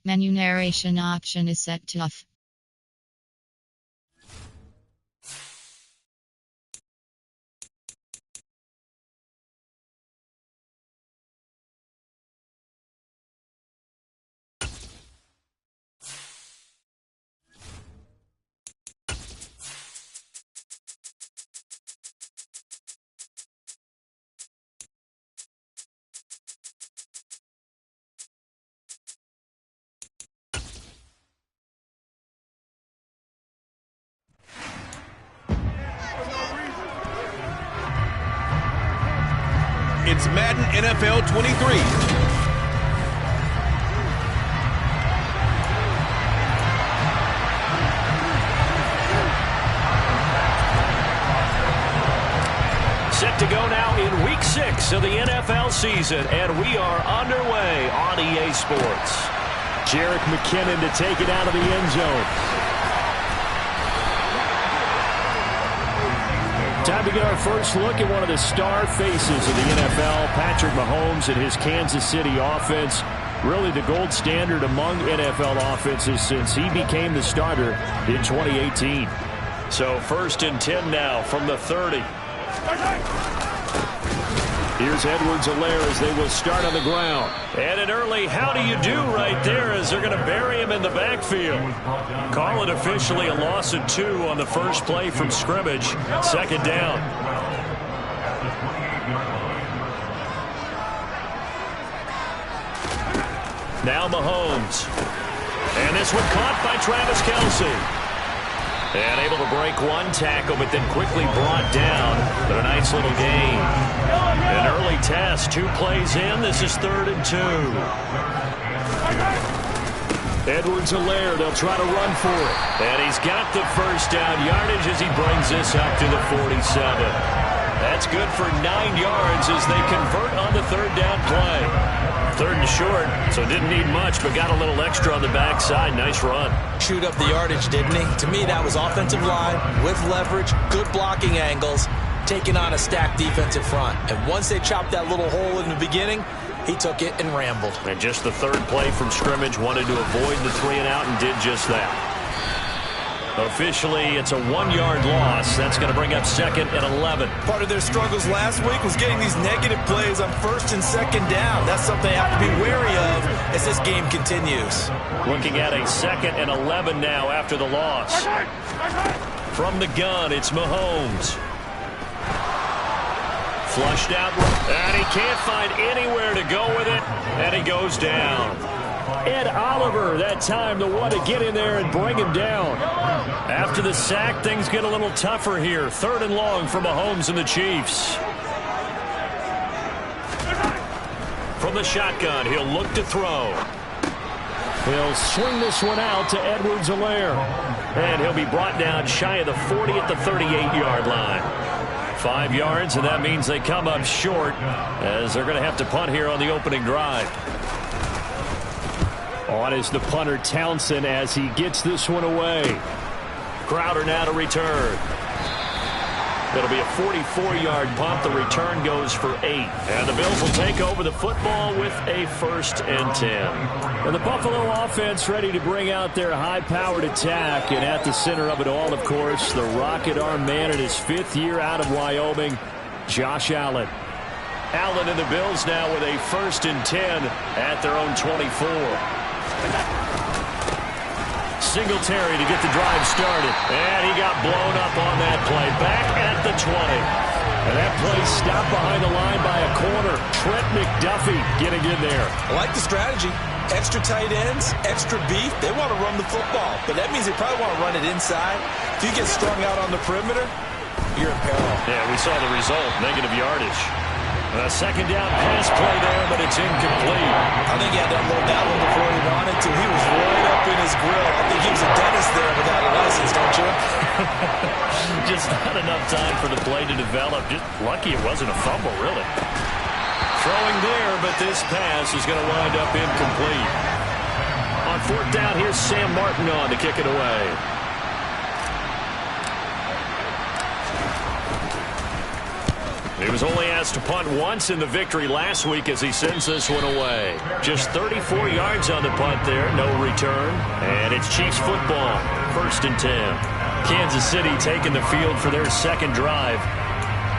Menu narration option is set to off. It's Madden NFL 23. Set to go now in Week 6 of the NFL season, and we are underway on EA Sports. Jerick McKinnon to take it out of the end zone. Time to get our first look at one of the star faces of the NFL, Patrick Mahomes and his Kansas City offense. Really the gold standard among NFL offenses since he became the starter in 2018. So 1st and 10 now from the 30. Here's Edwards-Helaire as they will start on the ground. And an early how do you do right there as they're going to bury him in the backfield. Call it officially a loss of 2 on the first play from scrimmage. 2nd down. Now Mahomes. And this one caught by Travis Kelce. And able to break one tackle, but then quickly brought down. But a nice little gain. An early test. 2 plays in. This is 3rd and 2. Edwards-Helaire, they'll try to run for it. And he's got the first down yardage as he brings this up to the 47. That's good for 9 yards as they convert on the 3rd down play. 3rd and short, so didn't need much, but got a little extra on the backside. Nice run. Chewed up the yardage, didn't he? To me, that was offensive line with leverage, good blocking angles, taking on a stacked defensive front. And once they chopped that little hole in the beginning, he took it and rambled. And just the 3rd play from scrimmage, wanted to avoid the 3 and out and did just that. Officially, it's a 1-yard loss. That's going to bring up 2nd and 11. Part of their struggles last week was getting these negative plays on 1st and 2nd down. That's something they have to be wary of as this game continues. Looking at a 2nd and 11 now after the loss. From the gun, it's Mahomes. Flushed out, and he can't find anywhere to go with it, and he goes down. Ed Oliver, that time, the one to get in there and bring him down. After the sack, things get a little tougher here. 3rd and long for Mahomes and the Chiefs. From the shotgun, he'll look to throw. He'll swing this one out to Edwards-Helaire. And he'll be brought down shy of the 40 at the 38-yard line. 5 yards, and that means they come up short as they're going to have to punt here on the opening drive. On is the punter Townsend as he gets this one away. Crowder now to return. It'll be a 44-yard punt. The return goes for 8. And the Bills will take over the football with a 1st and 10. And the Buffalo offense ready to bring out their high-powered attack. And at the center of it all, of course, the rocket arm man in his 5th year out of Wyoming, Josh Allen. Allen and the Bills now with a 1st and 10 at their own 24. Singletary to get the drive started. And he got blown up on that play. Back at the 20. And that play stopped behind the line by a corner. Trent McDuffie getting in there. I like the strategy. Extra tight ends, extra beef. They want to run the football. But that means they probably want to run it inside. If you get strung out on the perimeter, you're in peril. Yeah, we saw the result. Negative yardage. A 2nd down pass play there, but it's incomplete. I think he had to unload that one before he wanted to. He was right up in his grill. I think he was a dentist there without a license, don't you? Just not enough time for the play to develop. Just lucky it wasn't a fumble, really. Throwing there, but this pass is going to wind up incomplete. On 4th down, here's Sam Martin on to kick it away. He was only asked to punt once in the victory last week as he sends this one away. Just 34 yards on the punt there, no return. And it's Chiefs football, 1st and 10. Kansas City taking the field for their second drive.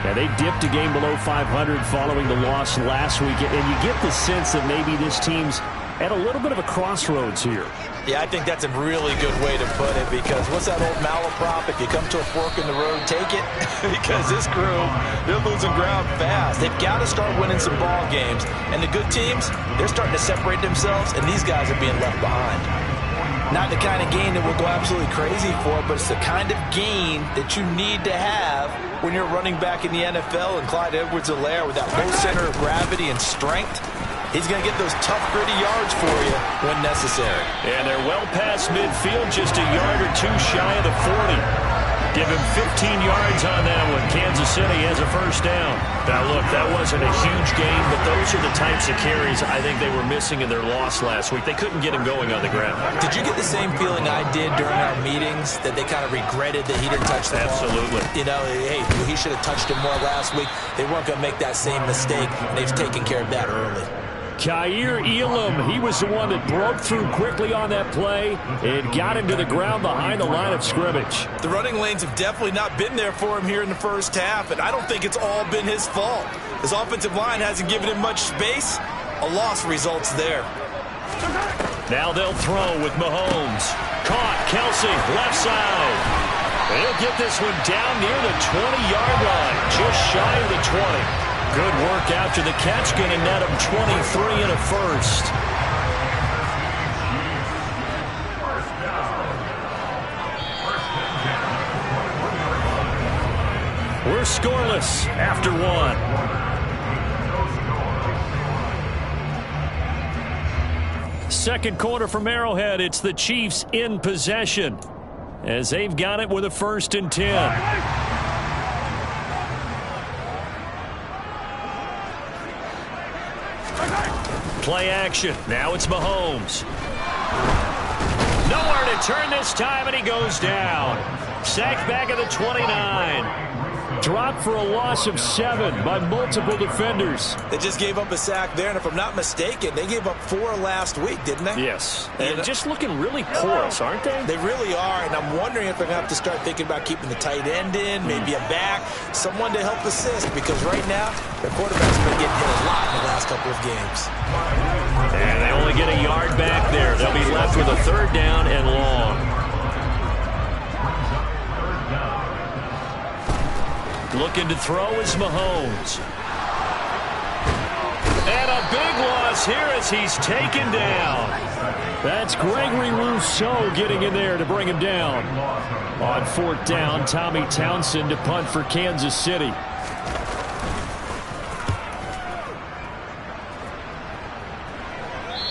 Now, they dipped a game below 500 following the loss last week, and you get the sense that maybe this team's at a little bit of a crossroads here. Yeah, I think that's a really good way to put it, because what's that old malaprop? If you come to a fork in the road, take it. Because this crew, they're losing ground fast. They've got to start winning some ball games. And the good teams, they're starting to separate themselves, and these guys are being left behind. Not the kind of gain that we'll go absolutely crazy for, but it's the kind of gain that you need to have when you're running back in the NFL, and Clyde Edwards-Helaire with that low center of gravity and strength. He's going to get those tough, gritty yards for you when necessary. And they're well past midfield, just a yard or two shy of the 40. Give him 15 yards on that one. Kansas City has a first down. Now, look, that wasn't a huge game, but those are the types of carries I think they were missing in their loss last week. They couldn't get him going on the ground. Did you get the same feeling I did during our meetings, that they kind of regretted that he didn't touch the ball? Absolutely. You know, hey, he should have touched him more last week. They weren't going to make that same mistake, and they've taken care of that early. Kaiir Elam, he was the one that broke through quickly on that play and got him to the ground behind the line of scrimmage. The running lanes have definitely not been there for him here in the first half, and I don't think it's all been his fault. His offensive line hasn't given him much space. A loss results there. Now they'll throw with Mahomes. Caught, Kelsey, left side. He'll get this one down near the 20-yard line, just shy of the 20. Good work after the catch, going to net him 23 and a first. We're scoreless after one. Second quarter from Arrowhead. It's the Chiefs in possession as they've got it with a 1st and 10. Play action. Now it's Mahomes. Nowhere to turn this time, and he goes down. Sacked back at the 29. Dropped for a loss of 7 by multiple defenders. They just gave up a sack there, and if I'm not mistaken, they gave up 4 last week, didn't they? Yes. And just looking really porous, aren't they? They really are, and I'm wondering if they're going to have to start thinking about keeping the tight end in, maybe a back, someone to help assist, because right now, their quarterback's been getting hit a lot in the last couple of games. And they only get a yard back there. They'll be left with a 3rd down and long. Looking to throw is Mahomes. And a big loss here as he's taken down. That's Gregory Rousseau getting in there to bring him down. On 4th down, Tommy Townsend to punt for Kansas City.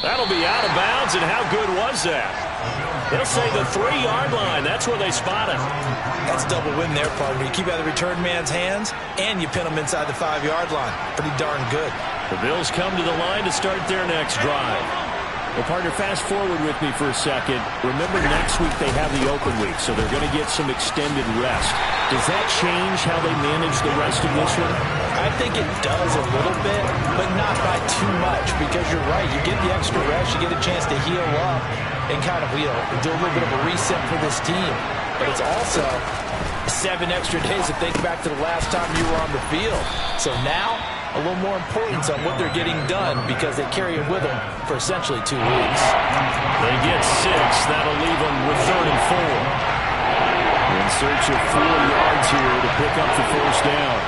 That'll be out of bounds, and how good was that? They'll say the 3-yard line. That's where they spot it. That's double win there, partner. You keep out of the return man's hands, and you pin him inside the 5-yard line. Pretty darn good. The Bills come to the line to start their next drive. Well, partner, fast forward with me for a second. Remember, next week they have the open week, so they're going to get some extended rest. Does that change how they manage the rest of this one? I think it does a little bit, but not by too much, because you're right. You get the extra rest, you get a chance to heal up and kind of, do a little bit of a reset for this team. But it's also 7 extra days to think back to the last time you were on the field. So now, a little more importance on what they're getting done, because they carry it with them for essentially 2 weeks. They get 6. That'll leave them with 3rd and 4. In search of 4 yards here to pick up the 1st down.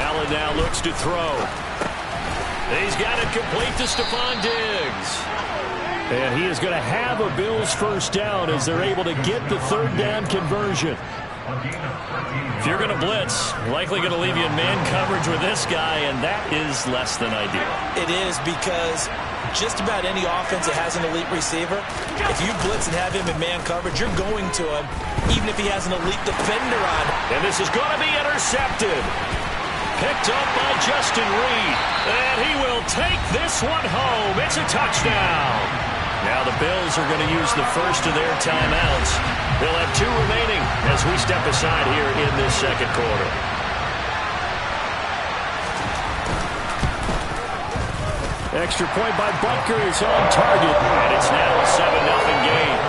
Allen now looks to throw. He's got it complete to Stephon Diggs. And he is going to have a Bills 1st down as they're able to get the 3rd down conversion. If you're going to blitz, likely going to leave you in man coverage with this guy, and that is less than ideal. It is, because just about any offense that has an elite receiver, if you blitz and have him in man coverage, you're going to him, even if he has an elite defender on. And this is going to be intercepted. Picked up by Justin Reed. And he will take this one home. It's a touchdown. Now the Bills are going to use the first of their timeouts. They'll have 2 remaining as we step aside here in this second quarter. Extra point by Butker is on target, and it's now a 7-0 game.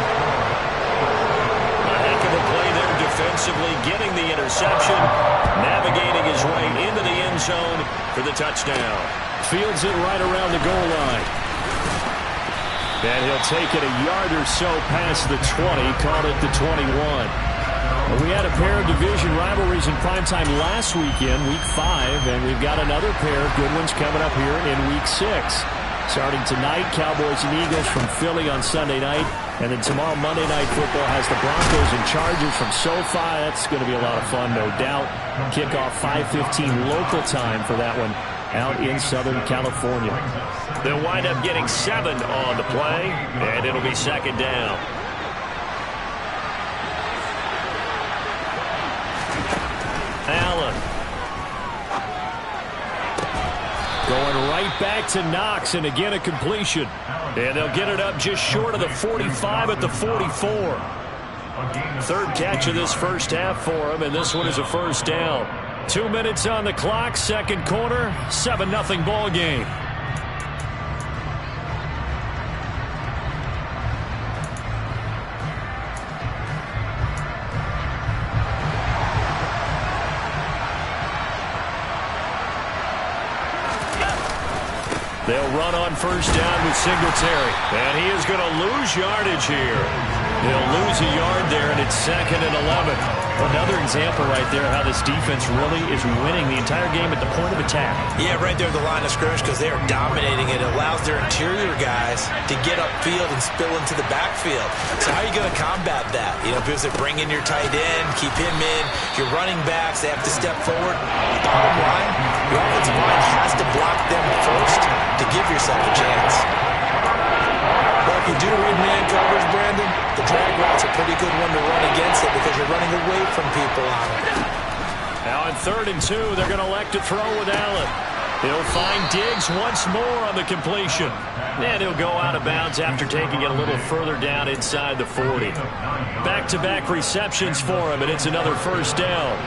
A heck of a play there defensively, getting the interception, navigating his way into the end zone for the touchdown. Fields it right around the goal line. And he'll take it a yard or so past the 20, called it the 21. We had a pair of division rivalries in primetime last weekend, Week 5, and we've got another pair of good ones coming up here in Week 6. Starting tonight, Cowboys and Eagles from Philly on Sunday night, and then tomorrow Monday Night Football has the Broncos and Chargers from SoFi. That's going to be a lot of fun, no doubt. Kickoff 5:15 local time for that one out in Southern California. They'll wind up getting 7 on the play, and it'll be second down. Allen. Going right back to Knox, and again a completion. And they'll get it up just short of the 45 at the 44. Third catch of this first half for him, and this one is a first down. 2 minutes on the clock, second quarter, 7-0 ball game. They'll run on first down with Singletary. And he is going to lose yardage here. They'll lose a yard there, and it's 2nd and 11. Another example right there how this defense really is winning the entire game at the point of attack. Yeah, right there at the line of scrimmage because they are dominating it. It allows their interior guys to get upfield and spill into the backfield. So how are you going to combat that? You know, because they bring in your tight end, keep him in. Your running backs, they have to step forward. Bottom line, your offensive line has to block them first to give yourself a chance. But if you do read man coverage, Brandon, the drag route's a pretty good one to run against it because you're running away from people on it. Now on 3rd and 2, they're going to elect to throw with Allen. He'll find Diggs once more on the completion. And he'll go out of bounds after taking it a little further down inside the 40. Back-to-back receptions for him, and it's another first down.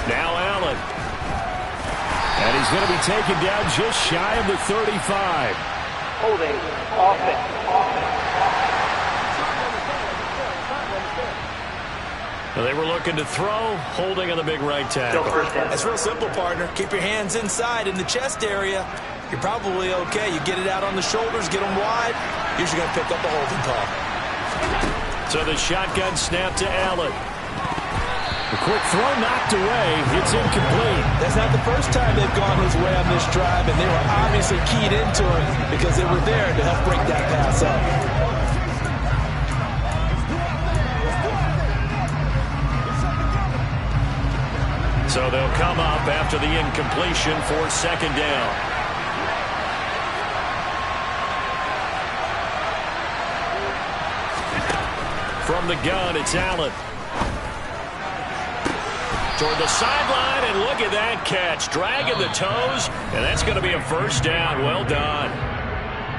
Now Allen. And he's going to be taken down just shy of the 35. Holding offense. They were looking to throw, holding on the big right tackle. That's real simple, partner. Keep your hands inside in the chest area. You're probably okay. You get it out on the shoulders, get them wide. Usually going to pick up a holding call. So the shotgun snap to Allen. The quick throw knocked away. It's incomplete. That's not the first time they've gone his way on this drive, and they were obviously keyed into him because they were there to help break that pass up. So they'll come up after the incompletion for second down. From the gun, it's Allen. Toward the sideline, and look at that catch. Dragging the toes, and that's going to be a first down. Well done.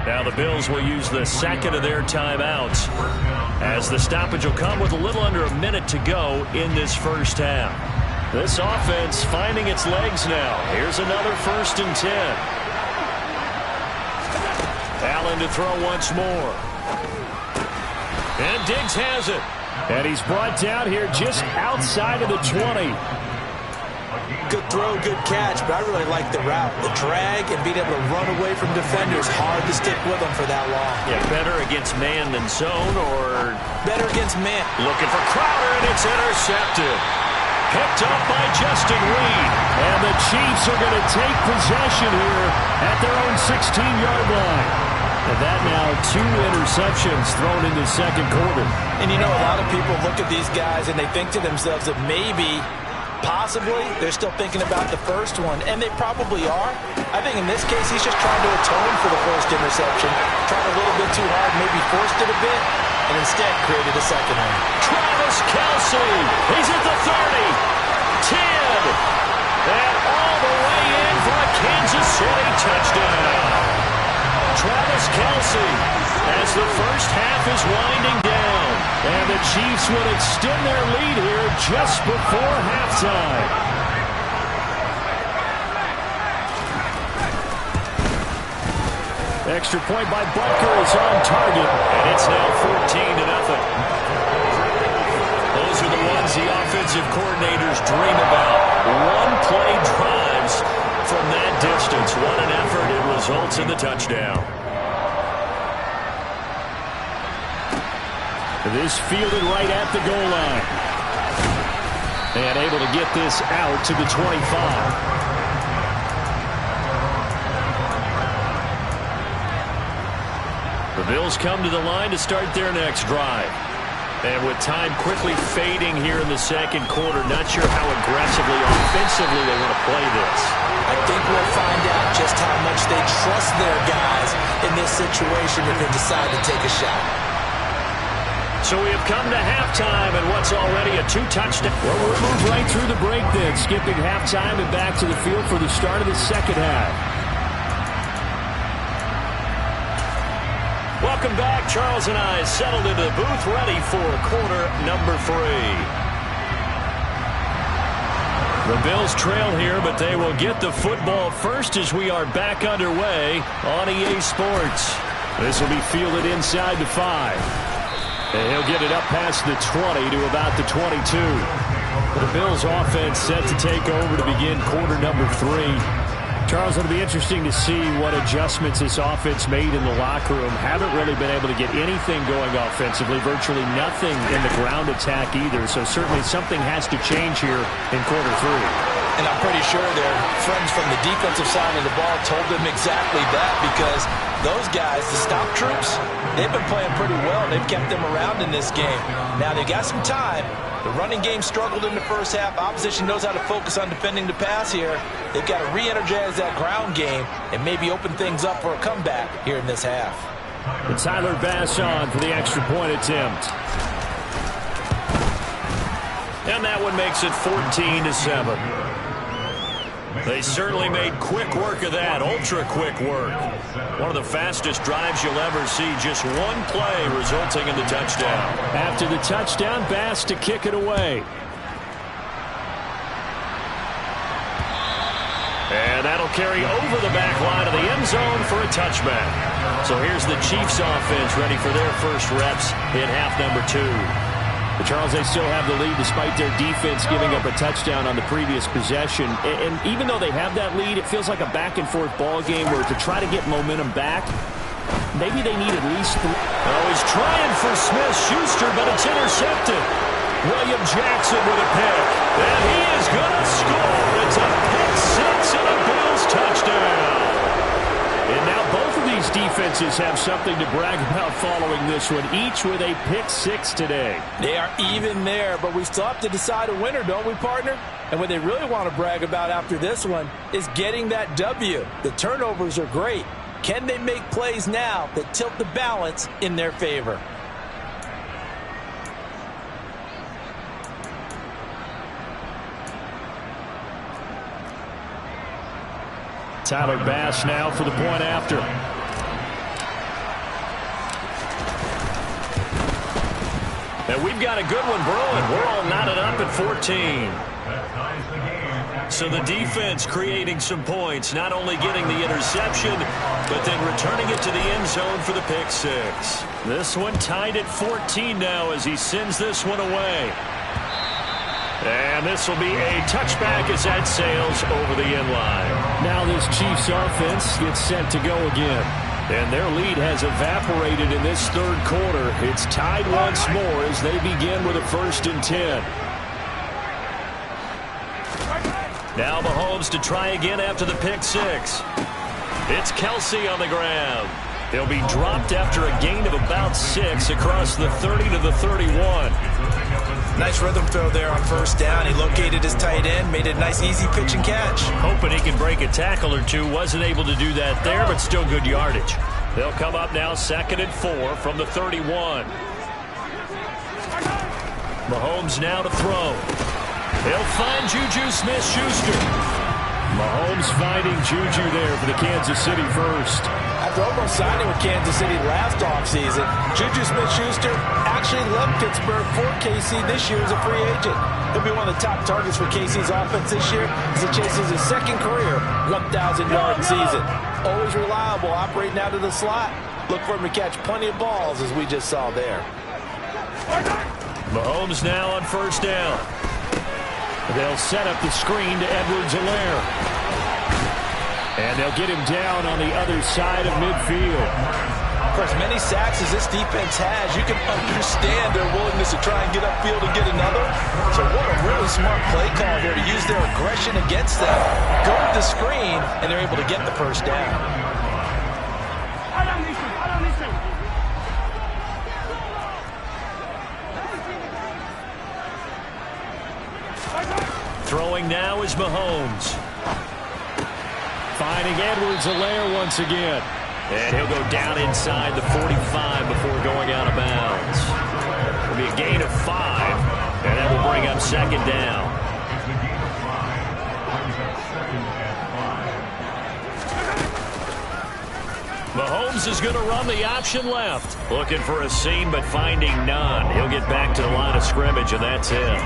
Now the Bills will use the second of their timeouts as the stoppage will come with a little under a minute to go in this first half. This offense finding its legs now. Here's another 1st and 10. Allen to throw once more. And Diggs has it. And he's brought down here just outside of the 20. Good throw, good catch, but I really like the route. The drag and being able to run away from defenders, hard to stick with them for that long. Yeah, better against man than zone, or better against man. Looking for Crowder, and it's intercepted. Picked up by Justin Reed. And the Chiefs are going to take possession here at their own 16-yard line. And that now 2 interceptions thrown in the second quarter. And you know, a lot of people look at these guys and they think to themselves that maybe, possibly, they're still thinking about the first one. And they probably are. I think in this case, he's just trying to atone for the first interception. Tried a little bit too hard, maybe forced it a bit, and instead created a second one. Travis Kelce. He's at the 30. 10. And all the way in for a Kansas City touchdown. Travis Kelce, as the first half is winding down. And the Chiefs will extend their lead here just before halftime. Extra point by Butker is on target, and it's now 14-0. Those are the ones the offensive coordinators dream about. One-play drives from that distance. What an effort. It results in the touchdown. This fielded right at the goal line. And able to get this out to the 25. The Bills come to the line to start their next drive. And with time quickly fading here in the second quarter, not sure how aggressively, offensively they want to play this. I think we'll find out just how much they trust their guys in this situation if they decide to take a shot. So we have come to halftime and what's already a 2-touchdown. Well, we'll move right through the break then, skipping halftime and back to the field for the start of the second half. Welcome back. Charles and I settled into the booth, ready for quarter number 3. The Bills trail here, but they will get the football first as we are back underway on EA Sports. This will be fielded inside the 5. And he'll get it up past the 20 to about the 22. The Bills offense set to take over to begin quarter number 3. Charles, it'll be interesting to see what adjustments this offense made in the locker room. Haven't really been able to get anything going offensively, virtually nothing in the ground attack either. So certainly something has to change here in quarter 3. And I'm pretty sure their friends from the defensive side of the ball told them exactly that, because those guys, the stop troops, they've been playing pretty well. They've kept them around in this game. Now they've got some time. The running game struggled in the first half. Opposition knows how to focus on defending the pass here. They've got to re-energize that ground game and maybe open things up for a comeback here in this half. And Tyler Bass on for the extra point attempt. And that one makes it 14-7. They certainly made quick work of that, ultra-quick work. One of the fastest drives you'll ever see, just one play resulting in the touchdown. After the touchdown, Bass to kick it away. And that'll carry over the back line of the end zone for a touchback. So here's the Chiefs offense ready for their first reps in half number 2. But Charles, they still have the lead despite their defense giving up a touchdown on the previous possession. And even though they have that lead, it feels like a back-and-forth ball game where to try to get momentum back, maybe they need at least 3. Oh, he's trying for Smith-Schuster, but it's intercepted. William Jackson with a pick. And he is going to score. It's a pick 6 and a Bills touchdown. And now both of these defenses have something to brag about following this one, each with a pick 6 today. They are even there, but we still have to decide a winner, don't we, partner? And what they really want to brag about after this one is getting that W. The turnovers are great. Can they make plays now that tilt the balance in their favor? Tyler Bass now for the point after. And we've got a good one brewing. We're all knotted up at 14. So the defense creating some points, not only getting the interception, but then returning it to the end zone for the pick 6. This one tied at 14 now as he sends this one away. And this will be a touchback as that sails over the end line. Now this Chiefs offense gets set to go again. And their lead has evaporated in this third quarter. It's tied once more as they begin with a 1st and 10. Now Mahomes to try again after the pick 6. It's Kelsey on the ground. He'll be dropped after a gain of about 6 across the 30 to the 31. Nice rhythm throw there on 1st down. He located his tight end, made a nice easy pitch and catch. Hoping he can break a tackle or two. Wasn't able to do that there, but still good yardage. They'll come up now 2nd and 4 from the 31. Mahomes now to throw. He'll find Juju Smith-Schuster. Mahomes finding Juju there for the Kansas City first. After almost signing with Kansas City last offseason, Juju Smith-Schuster actually left Pittsburgh for KC this year as a free agent. He'll be one of the top targets for KC's offense this year as he chases his second career 1,000-yard season. Always reliable, operating out of the slot. Look for him to catch plenty of balls, as we just saw there. Mahomes now on first down. They'll set up the screen to Edwards-Helaire. And they'll get him down on the other side of midfield. For as many sacks as this defense has, you can understand their willingness to try and get upfield and get another. So what a really smart play call here to use their aggression against them. Go to the screen, and they're able to get the first down. Throwing now is Mahomes. Finding Edwards-Helaire once again. And he'll go down inside the 45 before going out of bounds. It'll be a gain of 5, and that will bring up second down. Mahomes is going to run the option left. Looking for a seam, but finding none. He'll get back to the line of scrimmage, and that's it.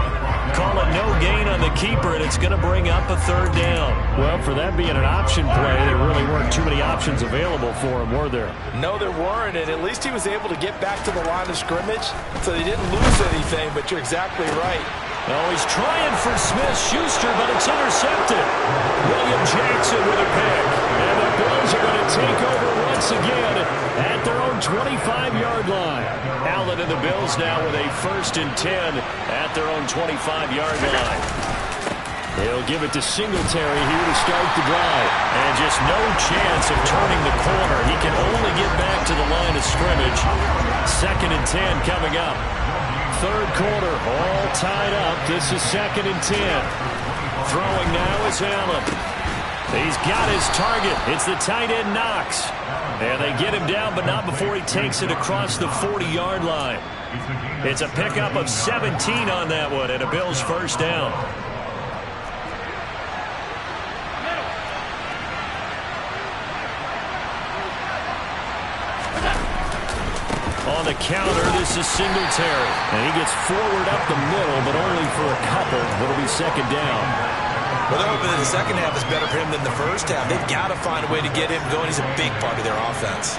Call it no gain on the keeper, and it's going to bring up a third down. Well, for that being an option play, there really weren't too many options available for him, were there? No, there weren't, and at least he was able to get back to the line of scrimmage, so they didn't lose anything, but you're exactly right. Oh, he's trying for Smith-Schuster, but it's intercepted. William Jackson with a pick. And the Bills are going to take over once again at their own 25-yard line. Allen and the Bills now with a 1st and 10 at their own 25-yard line. They'll give it to Singletary here to start the drive. And just no chance of turning the corner. He can only get back to the line of scrimmage. 2nd and 10 coming up. Third quarter, all tied up. This is 2nd and 10. Throwing now is Allen. He's got his target. It's the tight end Knox. And they get him down, but not before he takes it across the 40-yard line. It's a pickup of 17 on that one, and a Bills first down. On the counter, this is Singletary. And he gets forward up the middle, but only for a couple. It'll be second down. Well, they're hoping that the second half is better for him than the first half. They've got to find a way to get him going. He's a big part of their offense.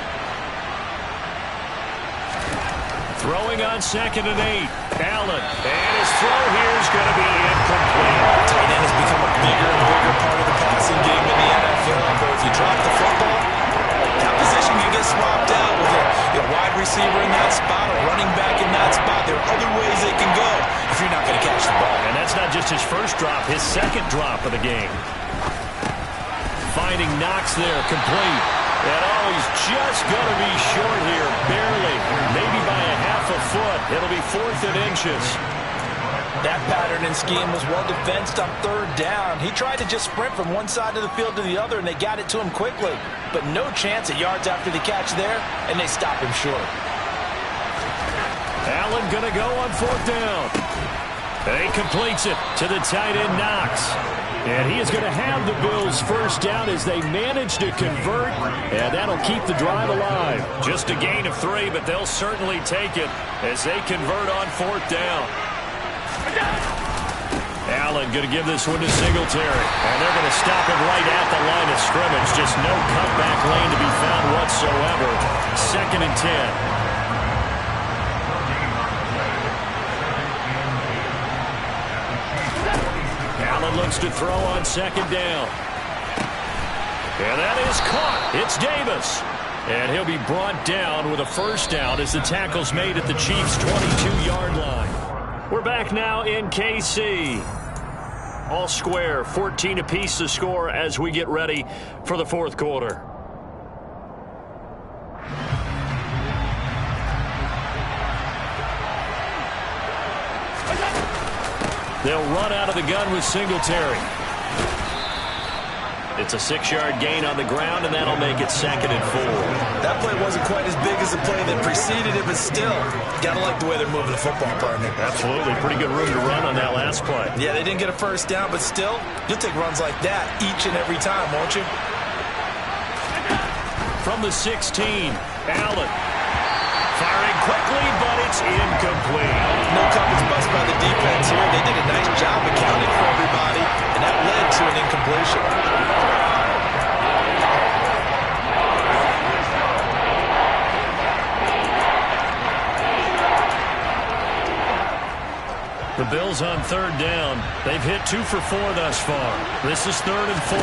Throwing on 2nd and 8. Allen. And his throw here is going to be incomplete. Tight end has become a bigger and bigger part of the passing game in the NFL. But if you drop the football, that position can get swapped out with a wide receiver in that spot, a running back in that spot. There are other ways they can go if you're not going to catch the ball. And that's not just his first drop, his second drop of the game. Finding Knox there, complete. And he's just going to be short here, barely, maybe by a half a foot. It'll be 4th and inches. That pattern and scheme was well defensed on 3rd down. He tried to just sprint from one side of the field to the other, and they got it to him quickly. But no chance at yards after the catch there, and they stop him short. Allen going to go on 4th down. And he completes it to the tight end Knox. And he is going to have the Bills first down as they manage to convert, and that'll keep the drive alive. Just a gain of 3, but they'll certainly take it as they convert on 4th down. Allen going to give this one to Singletary. And they're going to stop him right at the line of scrimmage. Just no cutback lane to be found whatsoever. 2nd and 10. Allen looks to throw on 2nd down. And that is caught. It's Davis. And he'll be brought down with a first down as the tackle's made at the Chiefs' 22-yard line. We're back now in KC. All square, 14 apiece to score as we get ready for the 4th quarter. They'll run out of the gun with Singletary. It's a 6-yard gain on the ground, and that'll make it 2nd and 4. That play wasn't quite as big as the play that preceded it, but still, got to like the way they're moving the football, partner. Absolutely. Pretty good room to run on that last play. Yeah, they didn't get a first down, but still, you'll take runs like that each and every time, won't you? From the 16, Allen. Firing quickly, but it's incomplete. No coverage bust by the defense here. They did a nice job accounting for everybody, and that led to an incompletion. The Bills on third down. They've hit 2 for 4 thus far. This is 3rd and 4.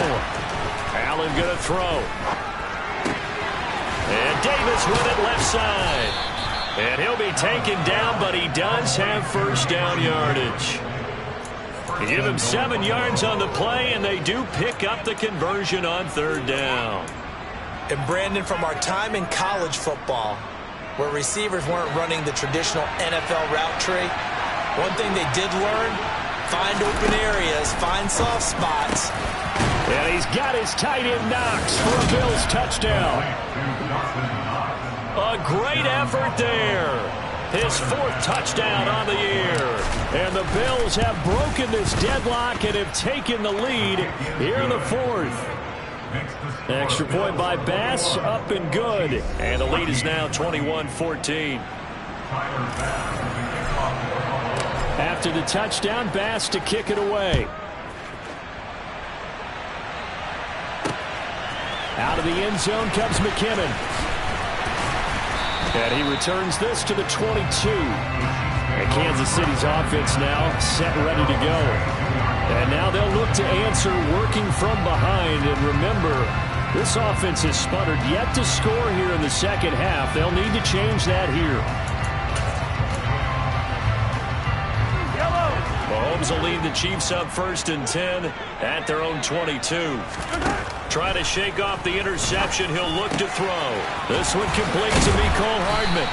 Allen going to throw. And Davis with it left side. And he'll be taken down, but he does have first down yardage. Give him 7 yards on the play, and they do pick up the conversion on third down. And Brandon, from our time in college football, where receivers weren't running the traditional NFL route tree, one thing they did learn, find open areas, find soft spots. And he's got his tight end Knox for a Bills touchdown. A great effort there. His 4th touchdown on the year. And the Bills have broken this deadlock and have taken the lead here in the 4th. Extra point by Bass, up and good. And the lead is now 21-14. After the touchdown, Bass to kick it away. Out of the end zone comes McKinnon. And he returns this to the 22. And Kansas City's offense now set ready to go. And now they'll look to answer working from behind. And remember, this offense has sputtered yet to score here in the second half. They'll need to change that here. Mahomes will lead the Chiefs up 1st and 10 at their own 22. Trying to shake off the interception. He'll look to throw. This one complete to Mecole Hardman.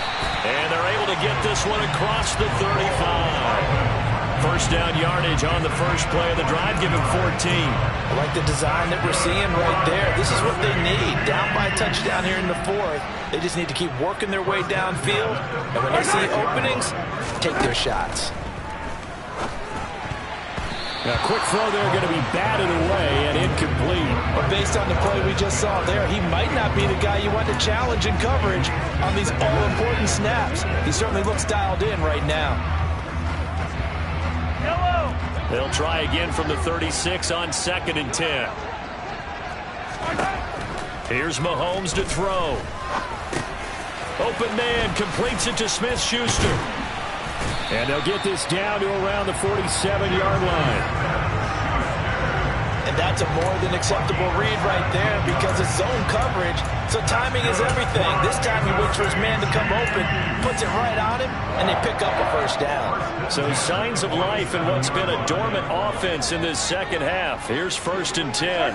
And they're able to get this one across the 35. First down yardage on the first play of the drive. Give him 14. I like the design that we're seeing right there. This is what they need. Down by a touchdown here in the 4th. They just need to keep working their way downfield. And when they see openings, take their shots. A quick throw there going to be batted away and incomplete. But based on the play we just saw there, he might not be the guy you want to challenge in coverage on these all-important snaps. He certainly looks dialed in right now. They'll try again from the 36 on 2nd and 10. Here's Mahomes to throw. Open man completes it to Smith-Schuster. And they'll get this down to around the 47-yard line. And that's a more than acceptable read right there because it's zone coverage, so timing is everything. This time he waits for his man to come open, puts it right on him, and they pick up a first down. So signs of life in what's been a dormant offense in this second half. Here's 1st and 10.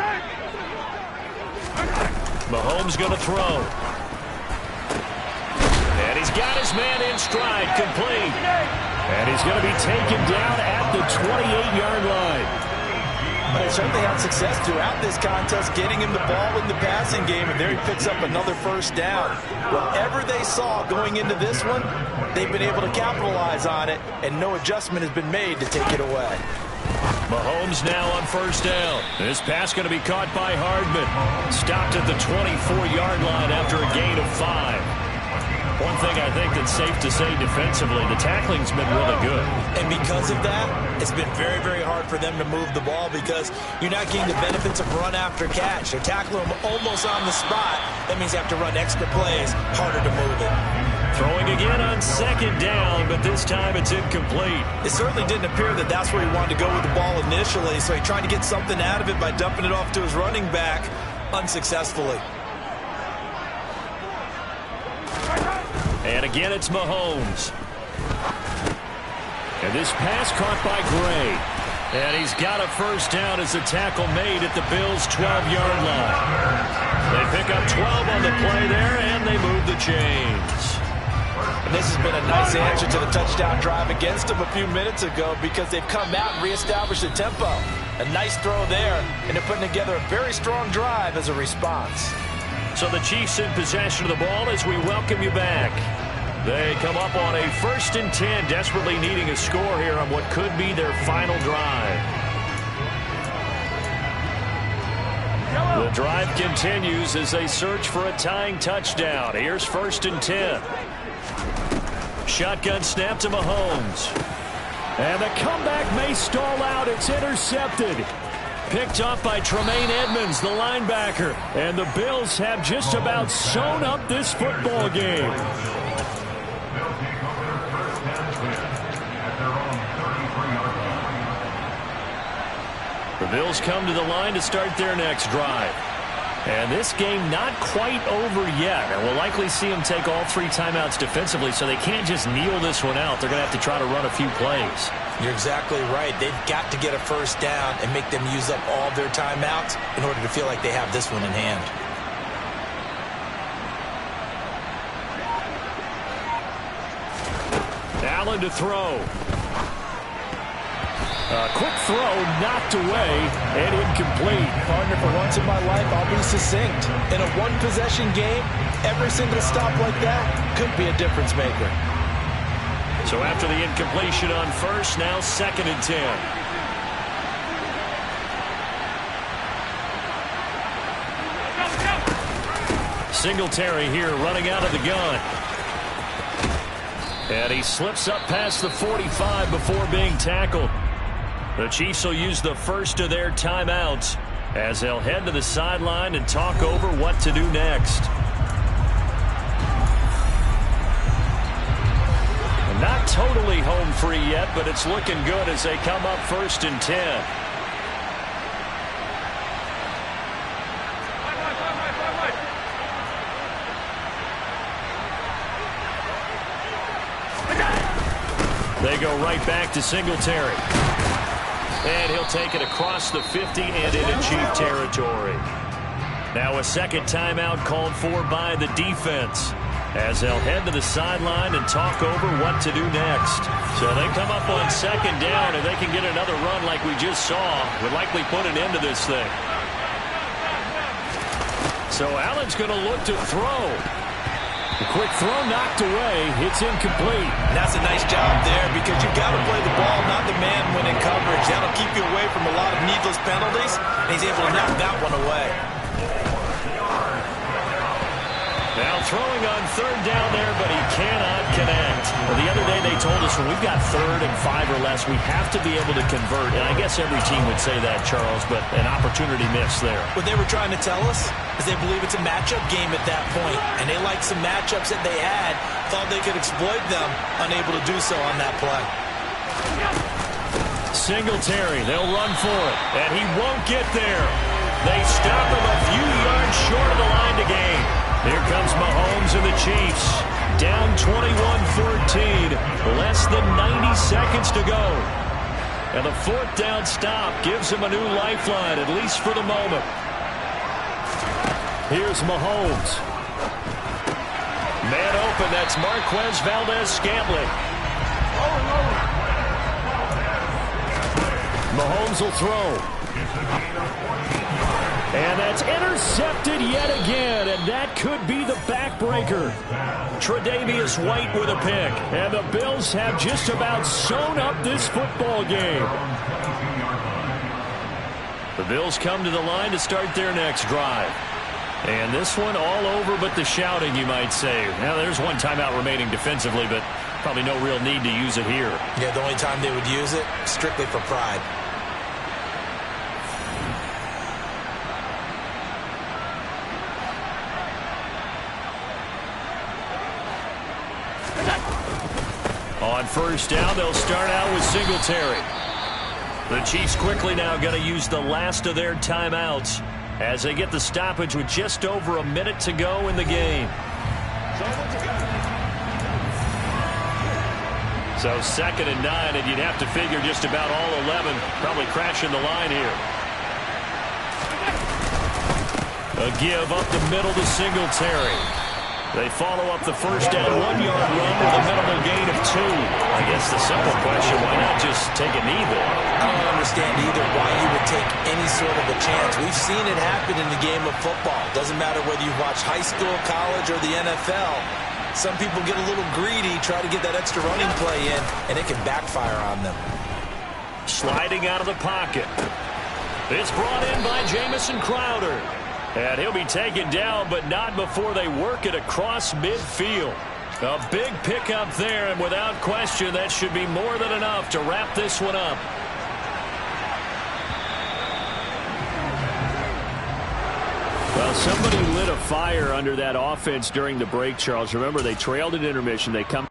Mahomes going to throw. And he's got his man in stride, complete. And he's going to be taken down at the 28-yard line. But they certainly had success throughout this contest, getting him the ball in the passing game, and there he picks up another first down. Whatever they saw going into this one, they've been able to capitalize on it, and no adjustment has been made to take it away. Mahomes now on first down. This pass going to be caught by Hardman. Stopped at the 24-yard line after a gain of 5. One thing I think that's safe to say defensively, the tackling's been really good. And because of that, it's been very, very hard for them to move the ball because you're not getting the benefits of run after catch. They're tackling them almost on the spot. That means you have to run extra plays, harder to move it. Throwing again on 2nd down, but this time it's incomplete. It certainly didn't appear that that's where he wanted to go with the ball initially, so he tried to get something out of it by dumping it off to his running back unsuccessfully. And again, it's Mahomes. And this pass caught by Gray. And he's got a first down as a tackle made at the Bills' 12-yard line. They pick up 12 on the play there, and they move the chains. And this has been a nice answer to the touchdown drive against them a few minutes ago because they've come out and reestablished the tempo. A nice throw there, and they're putting together a very strong drive as a response. So the Chiefs in possession of the ball as we welcome you back. They come up on a 1st and 10, desperately needing a score here on what could be their final drive. The drive continues as they search for a tying touchdown. Here's 1st and 10. Shotgun snap to Mahomes. And the comeback may stall out. It's intercepted. Picked off by Tremaine Edmonds, the linebacker. And the Bills have just about sewn up this football game. The Bills come to the line to start their next drive. And this game not quite over yet. And we'll likely see them take all 3 timeouts defensively, so they can't just kneel this one out. They're going to have to try to run a few plays. You're exactly right. They've got to get a first down and make them use up all their timeouts in order to feel like they have this one in hand. Allen to throw. A quick throw knocked away and incomplete. Partner, for once in my life, I'll be succinct. In a one-possession game, every single stop like that could be a difference maker. So after the incompletion on first, now 2nd and 10. Singletary here running out of the gun. And he slips up past the 45 before being tackled. The Chiefs will use the first of their timeouts as they'll head to the sideline and talk over what to do next. Not totally home free yet, but it's looking good as they come up 1st and 10. They go right back to Singletary. And he'll take it across the 50 and into Chief territory. Now a second timeout called for by the defense as they'll head to the sideline and talk over what to do next. So they come up on 2nd down, and they can get another run like we just saw. Would likely put an end to this thing. So Allen's going to look to throw. A quick throw knocked away. It's incomplete. And that's a nice job there because you've got to play the ball, not the man when in coverage. That'll keep you away from a lot of needless penalties, and he's able to knock that one away. Now throwing on 3rd down there, but he cannot connect. Well, the other day they told us when we've got 3rd and 5 or less, we have to be able to convert. And I guess every team would say that, Charles, but an opportunity missed there. What they were trying to tell us is they believe it's a matchup game at that point, and they liked some matchups that they had, thought they could exploit them, unable to do so on that play. Singletary, they'll run for it, and he won't get there. They stop him a few yards short of the line to gain. Here comes Mahomes and the Chiefs. Down 21-14. Less than 90 seconds to go. And the 4th down stop gives him a new lifeline, at least for the moment. Here's Mahomes. Man open, that's Marquez Valdes-Scantling. Mahomes will throw. And that's intercepted yet again, and that could be the backbreaker. Tre'Davious White with a pick, and the Bills have just about sewn up this football game. The Bills come to the line to start their next drive. And this one all over but the shouting, you might say. Now, there's one timeout remaining defensively, but probably no real need to use it here. Yeah, the only time they would use it, strictly for pride. On 1st down, they'll start out with Singletary. The Chiefs quickly now going to use the last of their timeouts as they get the stoppage with just over a minute to go in the game. So 2nd and 9, and you'd have to figure just about all 11 probably crashing the line here. A give up the middle to Singletary. They follow up the 1st down 1-yard run with a minimal gain of 2. I guess the simple question, why not just take a knee there? I don't understand either why you would take any sort of a chance. We've seen it happen in the game of football. Doesn't matter whether you watch high school, college, or the NFL. Some people get a little greedy, try to get that extra running play in, and it can backfire on them. Sliding out of the pocket. It's brought in by Jamison Crowder. And he'll be taken down, but not before they work it across midfield. A big pickup there, and without question, that should be more than enough to wrap this one up. Well, somebody lit a fire under that offense during the break, Charles. Remember, they trailed at intermission. They come